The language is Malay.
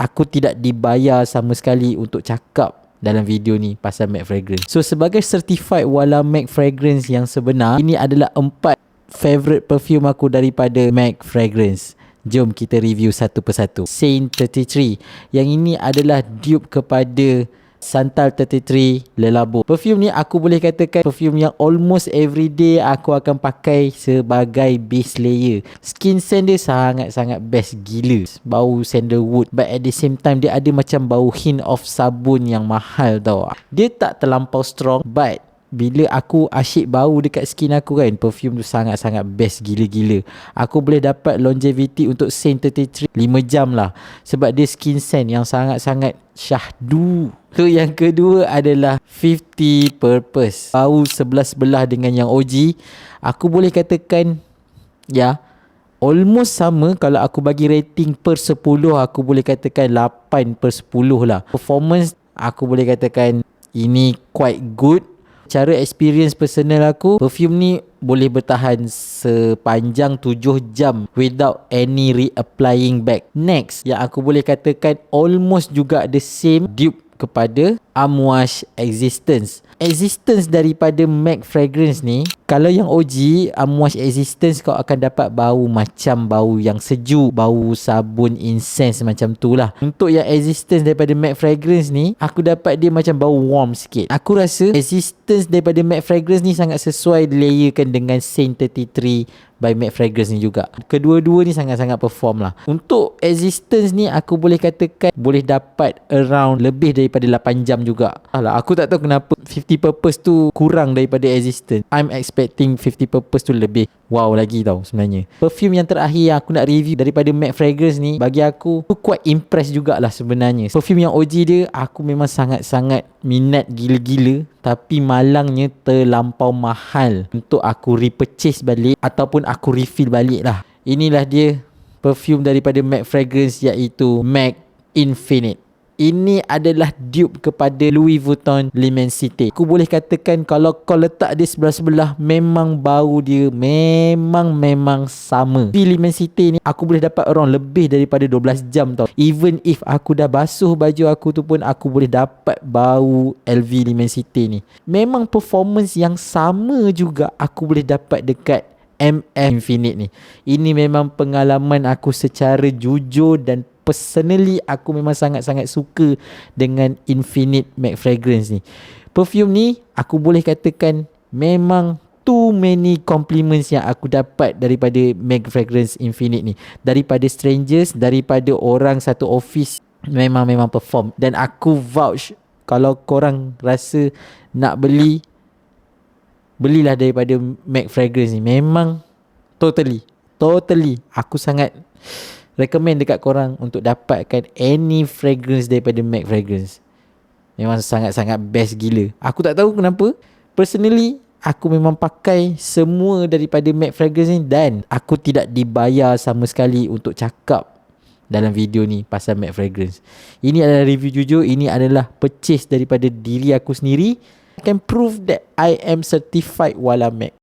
aku tidak dibayar sama sekali untuk cakap dalam video ni pasal MAC Fragrance. So sebagai certified wala MAC Fragrance yang sebenar, ini adalah 4 favorite perfume aku daripada MAC Fragrance. Jom kita review satu persatu. Saint 33. Yang ini adalah dupe kepada Santal 33 Le Labo. Perfume ni aku boleh katakan perfume yang almost everyday aku akan pakai sebagai base layer. Skin scent dia sangat-sangat best gila. Bau sandalwood, but at the same time dia ada macam bau hint of sabun yang mahal tau. Dia tak terlampau strong, but bila aku asyik bau dekat skin aku kan, perfume tu sangat-sangat best gila-gila. Aku boleh dapat longevity untuk Saint 33 5 jam lah, sebab dia skin scent yang sangat-sangat syahdu. Tu yang kedua adalah 50 Purpose. Bau sebelah-sebelah dengan yang OG. Aku boleh katakan ya, almost sama. Kalau aku bagi rating per 10, aku boleh katakan 8 per 10 lah. Performance aku boleh katakan ini quite good. Cara experience personal aku, perfume ni boleh bertahan sepanjang 7 jam without any reapplying back. Next, yang aku boleh katakan almost juga the same dupe kepada Amouage Existence. Existence daripada MAC Fragrance ni, kalau yang OG Amouage Existence, kau akan dapat bau macam bau yang sejuk, bau sabun incense macam tu lah. Untuk yang Existence daripada MAC Fragrance ni, aku dapat dia macam bau warm sikit. Aku rasa Existence daripada MAC Fragrance ni sangat sesuai layerkan dengan Saint 33 by MAC Fragrance ni juga. Kedua-dua ni sangat-sangat perform lah. Untuk Existence ni aku boleh katakan boleh dapat around lebih daripada 8 jam juga. Alah, aku tak tahu kenapa 50 Purpose tu kurang daripada Existence. I'm expecting 50 Purpose tu lebih wow lagi tau sebenarnya. Perfume yang terakhir yang aku nak review daripada MAC Fragrance ni, bagi aku quite impressed jugalah sebenarnya. Perfume yang OG dia aku memang sangat-sangat minat gila-gila, tapi malangnya terlampau mahal untuk aku repurchase balik ataupun aku refill balik lah. Inilah dia perfume daripada MAC Fragrance, iaitu MAC Infinite. Ini adalah dupe kepada Louis Vuitton L'Immensité. Aku boleh katakan kalau kau letak dia sebelah-sebelah, memang bau dia memang sama. Di L'Immensité ni aku boleh dapat around lebih daripada 12 jam tau. Even if aku dah basuh baju aku tu pun, aku boleh dapat bau LV L'Immensité ni. Memang performance yang sama juga aku boleh dapat dekat MF Infinite ni. Ini memang pengalaman aku secara jujur, dan personally aku memang sangat-sangat suka dengan Infinite MAC Fragrance ni. Perfume ni aku boleh katakan memang too many compliments yang aku dapat daripada MAC Fragrance Infinite ni. Daripada strangers, daripada orang satu office, memang perform. Dan aku vouch, kalau korang rasa nak beli, belilah daripada MAC Fragrance ni. Memang totally aku sangat recommend dekat korang untuk dapatkan any fragrance daripada MAC Fragrance. Memang sangat-sangat best gila. Aku tak tahu kenapa, personally aku memang pakai semua daripada MAC Fragrance ni, dan aku tidak dibayar sama sekali untuk cakap dalam video ni pasal MAC Fragrance. Ini adalah review jujur. Ini adalah purchase daripada diri aku sendiri. I can prove that I am certified wala MAC.